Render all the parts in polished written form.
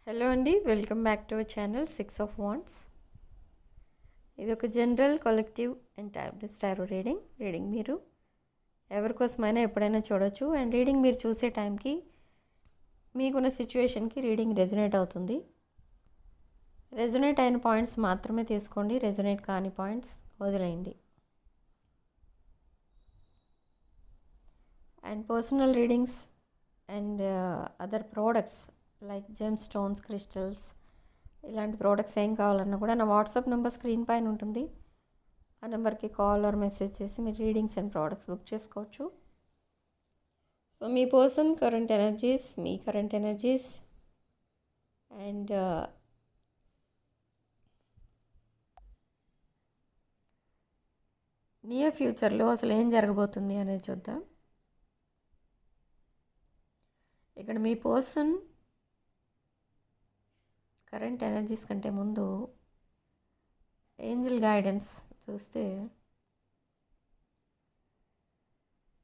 Hello అండి, welcome back to our channel 6 of Wands. ఇది ఒక general collective and tablets tarot reading మీరు ఎవరికోసమైనా ఎప్పుడైనా చూడొచ్చు. అండ్ రీడింగ్ మీరు చూసే టైంకి మీకున్న సిచ్యువేషన్కి రీడింగ్ రెజొనేట్ అవుతుంది. రెజొనేట్ అయిన పాయింట్స్ మాత్రమే తీసుకోండి, రెజొనేట్ కాని పాయింట్స్ వదిలేయండి. And personal readings and other products like gem stones, crystals ఇలాంటి ప్రోడక్ట్స్ ఏం కావాలన్నా కూడా నా వాట్సాప్ నెంబర్ స్క్రీన్ పైన ఉంటుంది. ఆ నెంబర్కి కాల్ ఆర్ మెసేజ్ చేసి మీరు రీడింగ్స్ అండ్ ప్రోడక్ట్స్ బుక్ చేసుకోవచ్చు. So me person current energies, me current energies and near ఫ్యూచర్లో అసలు ఏం జరగబోతుంది అనేది చూద్దాం. ఇక్కడ మీ పర్సన్ కరెంట్ ఎనర్జీస్ కంటే ముందు ఏంజల్ గైడెన్స్ చూస్తే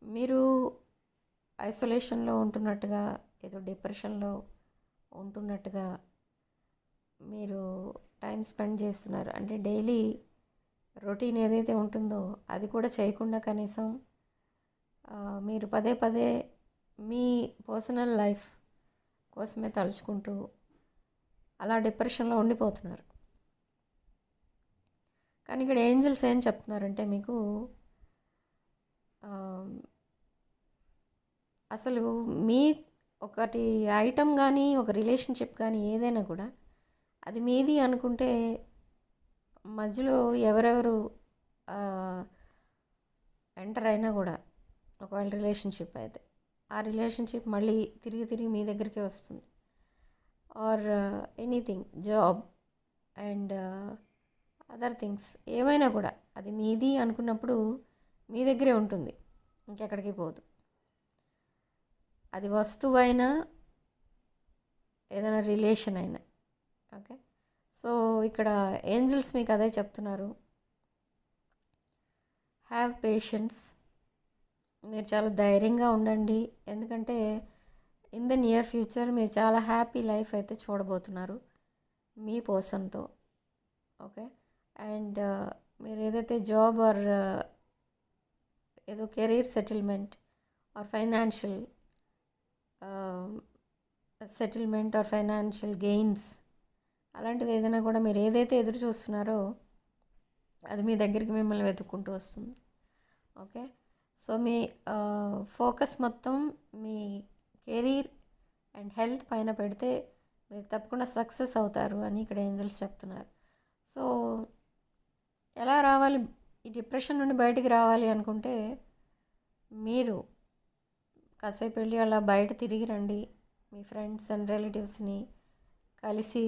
మీరు ఐసోలేషన్లో ఉంటున్నట్టుగా, ఏదో డిప్రెషన్లో ఉంటున్నట్టుగా మీరు టైం స్పెండ్ చేస్తున్నారు. అంటే డైలీ రొటీన్ ఏదైతే ఉంటుందో అది కూడా చేయకుండా కనీసం మీరు పదే పదే మీ పర్సనల్ లైఫ్ కోసమే తలుచుకుంటూ అలా డిప్రెషన్లో ఉండిపోతున్నారు. కానీ ఇక్కడ ఏంజల్స్ ఏం చెప్తున్నారంటే మీకు అసలు మీ ఒకటి ఐటమ్ కానీ ఒక రిలేషన్షిప్ కానీ ఏదైనా కూడా అది మీది అనుకుంటే మధ్యలో ఎవరెవరు ఎంటర్ అయినా కూడా ఒకవేళ రిలేషన్షిప్ అయితే ఆ రిలేషన్షిప్ మళ్ళీ తిరిగి మీ దగ్గరికే వస్తుంది. Or anything, job and other things ఏమైనా కూడా అది మీది అనుకున్నప్పుడు మీ దగ్గరే ఉంటుంది, ఇంకెక్కడికి పోదు. అది వస్తువైనా ఏదైనా రిలేషన్ అయినా. ఓకే, సో ఇక్కడ ఏంజల్స్ మీకు అదే చెప్తున్నారు, హ్యావ్ పేషెన్స్. మీరు చాలా ధైర్యంగా ఉండండి, ఎందుకంటే ఇన్ ద నియర్ ఫ్యూచర్ మీరు చాలా హ్యాపీ లైఫ్ అయితే చూడబోతున్నారు మీ పర్సన్తో. ఓకే, అండ్ మీరు ఏదైతే జాబ్ ఆర్ ఏదో career settlement or financial settlement or financial gains అలాంటివి ఏదైనా కూడా మీరు ఏదైతే ఎదురు చూస్తున్నారో అది మీ దగ్గరికి మిమ్మల్ని వెతుక్కుంటూ వస్తుంది. ఓకే, సో మీ ఫోకస్ మొత్తం మీ కెరీర్ అండ్ హెల్త్ పైన పెడితే మీరు తప్పకుండా సక్సెస్ అవుతారు అని ఇక్కడ ఏంజల్స్ చెప్తున్నారు. సో ఎలా రావాలి, ఈ డిప్రెషన్ నుండి బయటికి రావాలి అనుకుంటే మీరు కాసేపు వెళ్ళి అలా బయట తిరిగి రండి, మీ ఫ్రెండ్స్ అండ్ రిలేటివ్స్ని కలిసి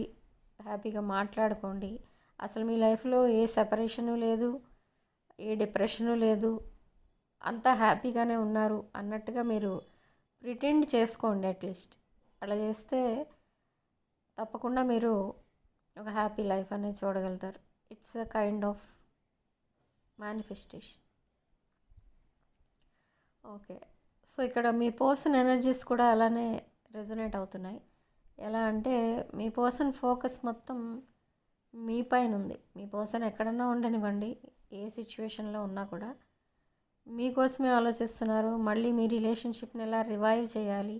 హ్యాపీగా మాట్లాడుకోండి. అసలు మీ లైఫ్లో ఏ సెపరేషను లేదు, ఏ డిప్రెషను లేదు, అంతా హ్యాపీగానే ఉన్నారు అన్నట్టుగా మీరు ప్రిటెండ్ చేసుకోండి. అట్లీస్ట్ అలా చేస్తే తప్పకుండా మీరు ఒక హ్యాపీ లైఫ్ అనేది చూడగలుగుతారు. It's a kind of manifestation. Okay, so ఇక్కడ మీ పర్సన్ ఎనర్జీస్ కూడా అలానే రెజొనేట్ అవుతున్నాయి. ఎలా అంటే మీ పర్సన్ ఫోకస్ మొత్తం మీ పైన ఉంది. మీ పర్సన్ ఎక్కడన్నా ఉండనివ్వండి, ఏ సిచ్యువేషన్లో ఉన్నా కూడా మీకోసమే ఆలోచిస్తున్నారు. మళ్ళీ మీ రిలేషన్షిప్ని ఎలా రివైవ్ చేయాలి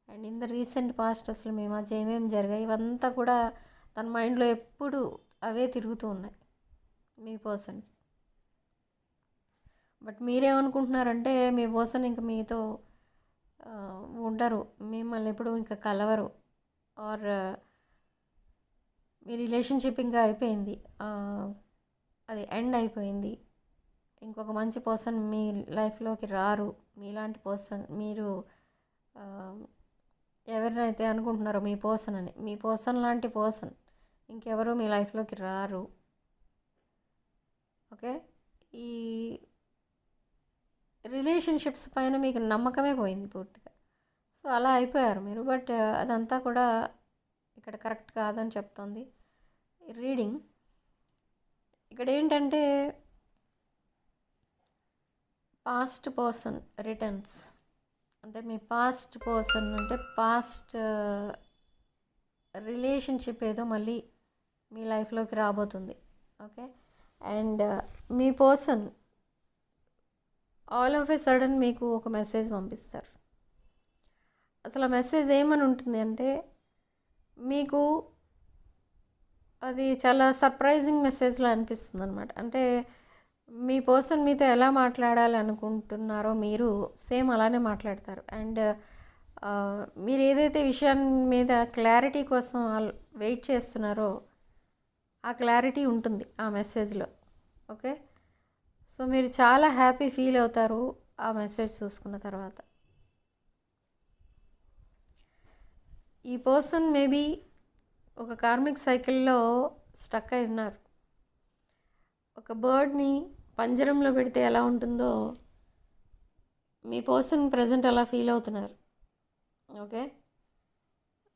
and in the recent past అసలు మీ మధ్య ఏమేమి జరిగాయి ఇవంతా కూడా తన మైండ్లో ఎప్పుడు అవే తిరుగుతూ ఉన్నాయి మీ పర్సన్కి. బట్ మీరేమనుకుంటున్నారంటే మీ పర్సన్ ఇంకా మీతో ఉండరు, మిమ్మల్ని ఎప్పుడు ఇంకా కలవరు, ఆర్ మీ రిలేషన్షిప్ ఇంకా అయిపోయింది, అది ఎండ్ అయిపోయింది, ఇంకొక మంచి పర్సన్ మీ లైఫ్లోకి రారు. మీలాంటి పర్సన్, మీరు ఎవరినైతే అనుకుంటున్నారో మీ పర్సన్ అని, మీ పర్సన్ లాంటి పర్సన్ ఇంకెవరు మీ లైఫ్లోకి రారు. ఓకే, ఈ రిలేషన్షిప్స్ పైన మీకు నమ్మకమే పోయింది పూర్తిగా. సో అలా అయిపోయారు మీరు. బట్ అదంతా కూడా ఇక్కడ కరెక్ట్ కాదని చెప్తుంది రీడింగ్. ఇక్కడ ఏంటంటే పాస్ట్ పర్సన్ రిటర్న్స్, అంటే మీ పాస్ట్ పర్సన్ అంటే పాస్ట్ రిలేషన్షిప్ ఏదో మళ్ళీ మీ లైఫ్లోకి రాబోతుంది. Okay, and me person all of A sudden మీకు ఒక మెసేజ్ పంపిస్తారు. అసలు ఆ మెసేజ్ ఏమని ఉంటుంది అంటే మీకు అది చాలా సర్ప్రైజింగ్ మెసేజ్లో అనిపిస్తుంది అనమాట. అంటే మీ పర్సన్ మీతో ఎలా మాట్లాడాలి అనుకుంటున్నారో మీరు సేమ్ అలానే మాట్లాడతారు. అండ్ మీరు ఏదైతే విషయం మీద క్లారిటీ కోసం వెయిట్ చేస్తున్నారో ఆ క్లారిటీ ఉంటుంది ఆ మెసేజ్లో. ఓకే, సో మీరు చాలా హ్యాపీ ఫీల్ అవుతారు ఆ మెసేజ్ చూసుకున్న తర్వాత. ఈ పర్సన్ మేబీ ఒక కార్మిక్ సైకిల్లో స్టక్ అయి ఉన్నారు. ఒక బర్డ్ని పంజరంలో పెడితే ఎలా ఉంటుందో మీ పర్సన్ ప్రజెంట్ అలా ఫీల్ అవుతున్నారు. ఓకే,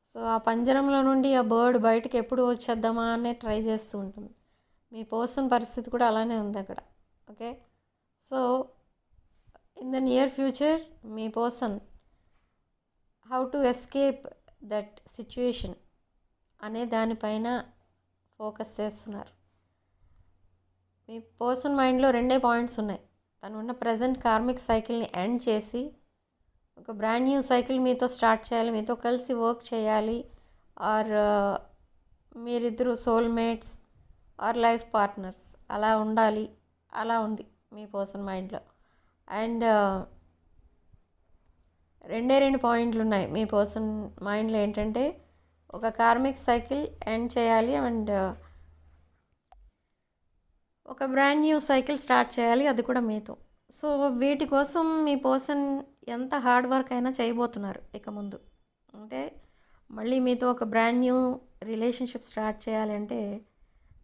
సో ఆ పంజరంలో నుండి ఆ బర్డ్ బయటకు ఎప్పుడు వచ్చేద్దామా అనే ట్రై చేస్తూ ఉంటుంది. మీ పర్సన్ పరిస్థితి కూడా అలానే ఉంది అక్కడ. Okay, so in the near future me person how to escape that situation అనే దానిపైన ఫోకస్ చేస్తున్నారు. మీ పర్సన్ మైండ్లో 2 పాయింట్స్ ఉన్నాయి. తను ఉన్న ప్రజెంట్ కార్మిక్ సైకిల్ని ఎండ్ చేసి ఒక బ్రాండ్ న్యూ సైకిల్ మీతో స్టార్ట్ చేయాలి, మీతో కలిసి వర్క్ చేయాలి, ఆర్ మీరిద్దరు సోల్మేట్స్ ఆర్ లైఫ్ పార్ట్నర్స్ అలా ఉండాలి, అలా ఉంది మీ పర్సన్ మైండ్లో. అండ్ 2 పాయింట్లు ఉన్నాయి మీ పర్సన్ మైండ్లో. ఏంటంటే ఒక కార్మిక్ సైకిల్ ఎండ్ చేయాలి అండ్ ఒక బ్రాండ్ న్యూ సైకిల్ స్టార్ట్ చేయాలి, అది కూడా మీతో. సో వీటి కోసం మీ పర్సన్ ఎంత హార్డ్ వర్క్ అయినా చేయబోతున్నారు ఇక ముందు. అంటే మళ్ళీ మీతో ఒక బ్రాండ్ న్యూ రిలేషన్షిప్ స్టార్ట్ చేయాలంటే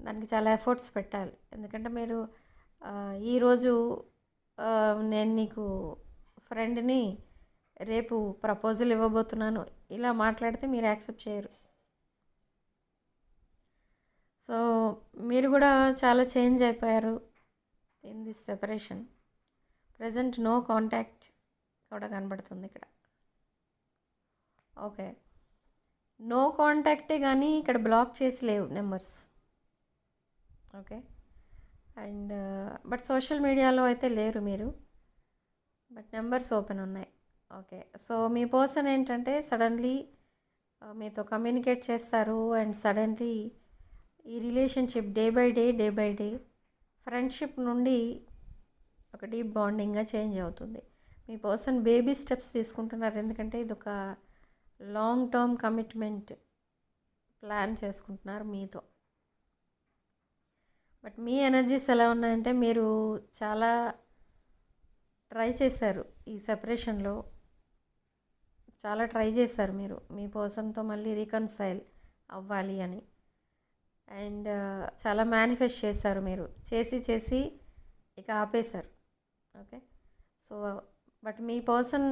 దానికి చాలా ఎఫర్ట్స్ పెట్టాలి. ఎందుకంటే మీరు ఈరోజు నేను నీకు ఫ్రెండ్ని, రేపు ప్రపోజల్ ఇవ్వబోతున్నాను ఇలా మాట్లాడితే మీరు యాక్సెప్ట్ చేయరు. సో మీరు కూడా చాలా చేంజ్ అయిపోయారు in this separation. Present no contact కూడా కనబడుతుంది ఇక్కడ. ఓకే, నో కాంటాక్టే కానీ ఇక్కడ బ్లాక్ చేసి లేవు numbers. Okay, and but social మీడియాలో అయితే లేరు మీరు, బట్ నెంబర్స్ ఓపెన్ ఉన్నాయి. ఓకే, సో మీ పర్సన్ ఏంటంటే సడన్లీ మీతో కమ్యూనికేట్ చేస్తారు అండ్ సడన్లీ ఈ relationship day by day friendship నుండి ఒక డీప్ బాండింగ్గా చేంజ్ అవుతుంది. మీ పర్సన్ బేబీ స్టెప్స్ తీసుకుంటున్నారు, ఎందుకంటే ఇది ఒక లాంగ్ టర్మ్ కమిట్మెంట్ ప్లాన్ చేసుకుంటున్నారు మీతో. బట్ మీ ఎనర్జీస్ ఎలా ఉన్నాయంటే మీరు చాలా ట్రై చేశారు ఈ సెపరేషన్లో, చాలా ట్రై చేశారు మీరు మీ పర్సన్తో మళ్ళీ రీకన్సైల్ అవ్వాలి అని. అండ్ చాలా మేనిఫెస్ట్ చేశారు మీరు, చేసి ఇక ఆపేశారు. Okay, so but me person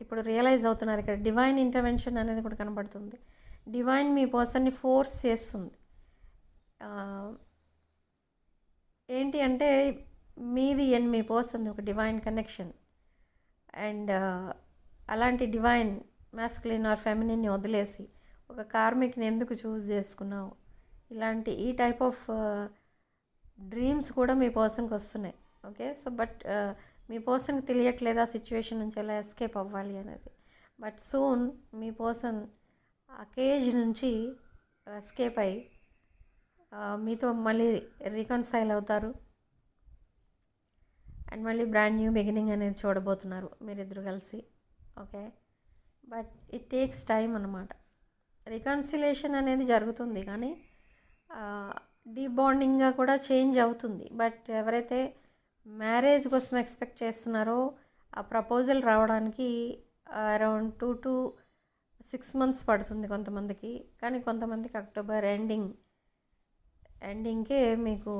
ఇప్పుడు రియలైజ్ అవుతున్నారు. ఇక్కడ డివైన్ ఇంటర్వెన్షన్ అనేది కూడా కనబడుతుంది. డివైన్ మీ పర్సన్ని ఫోర్స్ చేస్తుంది. ఏంటి అంటే మీది అండ్ మీ పర్సన్ ఒక డివైన్ కనెక్షన్. అండ్ అలాంటి డివైన్ మాస్కులిన్ ఆర్ ఫెమినిన్ని వదిలేసి ఒక కార్మిక్ని ఎందుకు చూస్ చేసుకున్నావు, ఇలాంటి ఈ టైప్ ఆఫ్ డ్రీమ్స్ కూడా మీ పర్సన్కి వస్తున్నాయి. ఓకే, సో బట్ మీ పర్సన్కి తెలియట్లేదు ఆ సిచ్యువేషన్ నుంచి ఎలా ఎస్కేప్ అవ్వాలి అనేది. బట్ సూన్ మీ పర్సన్ ఆ కేజ్ నుంచి ఎస్కేప్ అయ్యి మీతో మళ్ళీ రీకన్సైల్ అవుతారు అండ్ మళ్ళీ బ్రాండ్ న్యూ బిగినింగ్ అనేది చూడబోతున్నారు మీరిద్దరు కలిసి. Okay, but it takes time అన్నమాట. రికన్సిలేషన్ అనేది జరుగుతుంది కానీ డీప్ బాండింగ్గా కూడా చేంజ్ అవుతుంది. బట్ ఎవరైతే మ్యారేజ్ కోసం ఎక్స్పెక్ట్ చేస్తున్నారో ఆ ప్రపోజల్ రావడానికి అరౌండ్ 2 to 6 months పడుతుంది కొంతమందికి, కానీ కొంతమందికి అక్టోబర్ ఎండింగ్కే మీకు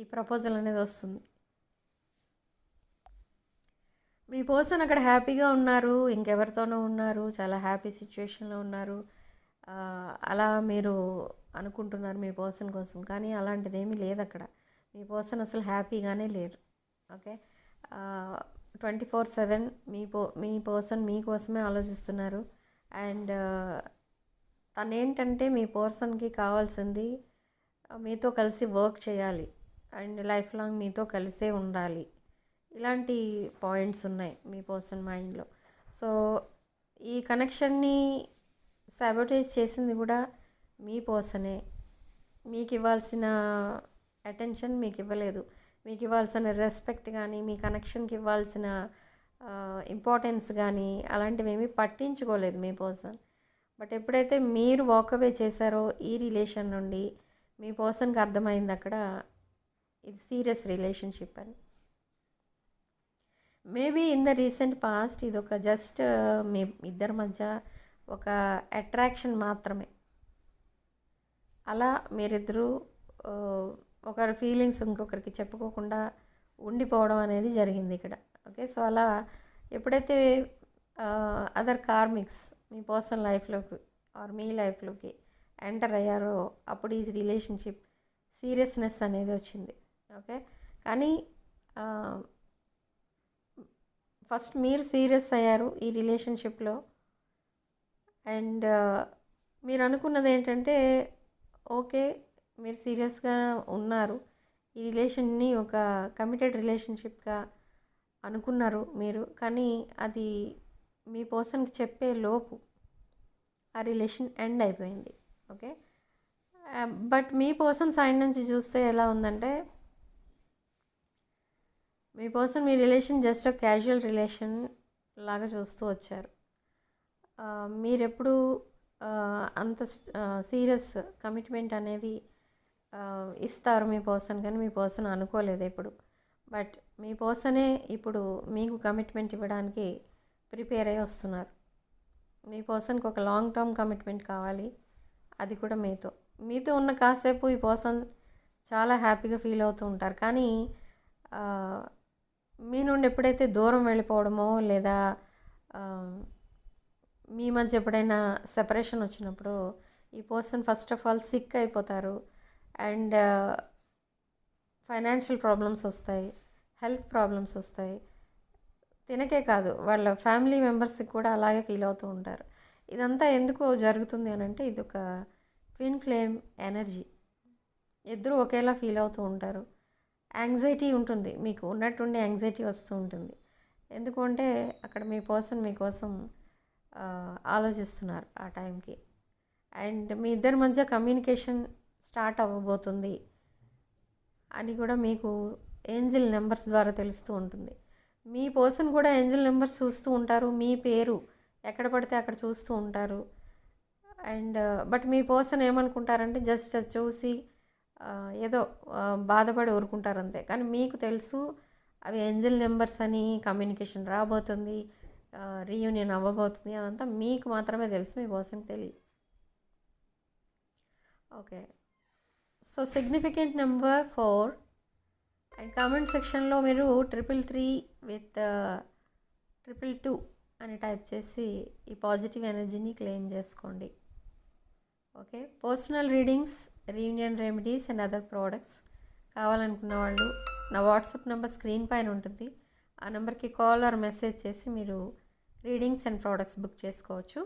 ఈ ప్రపోజల్ అనేది వస్తుంది. మీ పర్సన్ అక్కడ హ్యాపీగా ఉన్నారు, ఇంకెవరితోనో ఉన్నారు, చాలా హ్యాపీ సిచ్యువేషన్లో ఉన్నారు అలా మీరు అనుకుంటున్నారు మీ పర్సన్ కోసం, కానీ అలాంటిది ఏమీ లేదు అక్కడ. మీ పర్సన్ అసలు హ్యాపీగానే లేరు. ఓకే, 24/7 మీ పర్సన్ మీకోసమే ఆలోచిస్తున్నారు అండ్ తనేంటంటే మీ పర్సన్కి కావాల్సింది మీతో కలిసి వర్క్ చేయాలి అండ్ లైఫ్ లాంగ్ మీతో కలిసే ఉండాలి. ఇలాంటి పాయింట్స్ ఉన్నాయి మీ పర్సన్ మైండ్లో. సో ఈ కనెక్షన్ని సాబోటేజ్ చేసింది కూడా మీ పర్సనే. మీకు ఇవ్వాల్సిన అటెన్షన్ మీకు ఇవ్వలేదు, మీకు ఇవ్వాల్సిన రెస్పెక్ట్ కానీ మీ కనెక్షన్కి ఇవ్వాల్సిన ఇంపార్టెన్స్ కానీ అలాంటివి ఏమీ పట్టించుకోలేదు మీ పర్సన్. బట్ ఎప్పుడైతే మీరు వాకవే చేశారో ఈ రిలేషన్ నుండి మీ పర్సన్కి అర్థమైంది అక్కడ ఇది సీరియస్ రిలేషన్షిప్ అని. Maybe in the recent past ఇది ఒక జస్ట్ మీ ఇద్దరి మధ్య ఒక అట్రాక్షన్ మాత్రమే. అలా మీరిద్దరూ ఒకరి ఫీలింగ్స్ ఇంకొకరికి చెప్పుకోకుండా ఉండిపోవడం అనేది జరిగింది ఇక్కడ. ఓకే, సో అలా ఎప్పుడైతే అదర్ కార్మిక్స్ మీ పర్సనల్ లైఫ్లోకి ఆర్ మీ లైఫ్లోకి ఎంటర్ అయ్యారో అప్పుడు ఈ రిలేషన్షిప్ సీరియస్నెస్ అనేది వచ్చింది. ఓకే, కానీ ఫస్ట్ మీరు సీరియస్ అయ్యారు ఈ రిలేషన్షిప్లో. అండ్ మీరు అనుకున్నది ఏంటంటే ఓకే మీరు సీరియస్గా ఉన్నారు, ఈ రిలేషన్ని ఒక కమిటెడ్ రిలేషన్షిప్గా అనుకున్నారు మీరు. కానీ అది మీ పర్సన్కి చెప్పే లోపు ఆ రిలేషన్ ఎండ్ అయిపోయింది. Okay, but me person side నుంచి చూస్తే ఎలా ఉందంటే మీ పర్సన్ మీ రిలేషన్ జస్ట్ ఒక క్యాజువల్ రిలేషన్ లాగా చూస్తూ వచ్చారు. మీరెప్పుడు అంత సీరియస్ కమిట్మెంట్ అనేది ఇస్తారు మీ పర్సన్, కానీ మీ పర్సన్ అనుకోలేదు ఎప్పుడు. బట్ మీ పర్సనే ఇప్పుడు మీకు కమిట్మెంట్ ఇవ్వడానికి ప్రిపేర్ అయ్యి వస్తున్నారు. మీ పర్సన్కి ఒక లాంగ్ టర్మ్ కమిట్మెంట్ కావాలి, అది కూడా మీతో ఉన్న కాసేపు ఈ పర్సన్ చాలా హ్యాపీగా ఫీల్ అవుతూ ఉంటారు. కానీ మీ నుండి ఎప్పుడైతే దూరం వెళ్ళిపోవడమో లేదా మీ మధ్య ఎప్పుడైనా సెపరేషన్ వచ్చినప్పుడు ఈ person first of all sick అయిపోతారు. అండ్ ఫైనాన్షియల్ ప్రాబ్లమ్స్ వస్తాయి, హెల్త్ ప్రాబ్లమ్స్ వస్తాయి. తినకే కాదు వాళ్ళ ఫ్యామిలీ మెంబర్స్కి కూడా అలాగే ఫీల్ అవుతూ ఉంటారు. ఇదంతా ఎందుకు జరుగుతుంది అని అంటే ఇది ఒక ట్విన్ ఫ్లేమ్ ఎనర్జీ. ఇద్దరు ఒకేలా ఫీల్ అవుతూ ఉంటారు. యాంగ్జైటీ ఉంటుంది, మీకు ఉన్నట్టుండి యాంగ్జైటీ వస్తూ ఉంటుంది. ఎందుకంటే అక్కడ మీ పర్సన్ మీకోసం ఆలోచిస్తున్నారు ఆ టైంకి. అండ్ మీ ఇద్దరి మధ్య కమ్యూనికేషన్ స్టార్ట్ అవ్వబోతుంది అని కూడా మీకు ఏంజిల్ నెంబర్స్ ద్వారా తెలుస్తూ ఉంటుంది. మీ పర్సన్ కూడా ఏంజిల్ నెంబర్స్ చూస్తూ ఉంటారు, మీ పేరు ఎక్కడ పడితే అక్కడ చూస్తూ ఉంటారు. అండ్ బట్ మీ పర్సన్ ఏమనుకుంటారంటే జస్ట్ అది చూసి ఏదో బాధపడి ఊరుకుంటారు అంతే. కానీ మీకు తెలుసు అవి ఏంజిల్ నెంబర్స్ అని, కమ్యూనికేషన్ రాబోతుంది, రీయూనియన్ అవ్వబోతుంది, అదంతా మీకు మాత్రమే తెలుసు, మీ పర్సన్కి తెలియదు. Okay, so significant number 4 and comment సెక్షన్లో మీరు 333 విత్ 222 అని టైప్ చేసి ఈ పాజిటివ్ ఎనర్జీని క్లెయిమ్ చేసుకోండి. Okay, personal readings, reunion remedies and other products కావాలనుకున్న వాళ్ళు నా వాట్సాప్ నెంబర్ స్క్రీన్ పైన ఉంటుంది. ఆ నెంబర్కి కాల్ ఆర్ మెసేజ్ చేసి మీరు రీడింగ్స్ అండ్ ప్రోడక్ట్స్ బుక్ చేసుకోవచ్చు.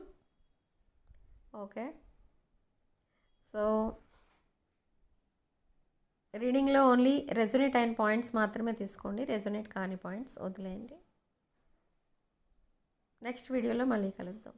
ఓకే, సో రీడింగ్లో ఓన్లీ రెజొనేట్ అయిన పాయింట్స్ మాత్రమే తీసుకోండి, రెజొనేట్ కాని పాయింట్స్ వదిలేయండి. నెక్స్ట్ వీడియోలో మళ్ళీ కలుద్దాం.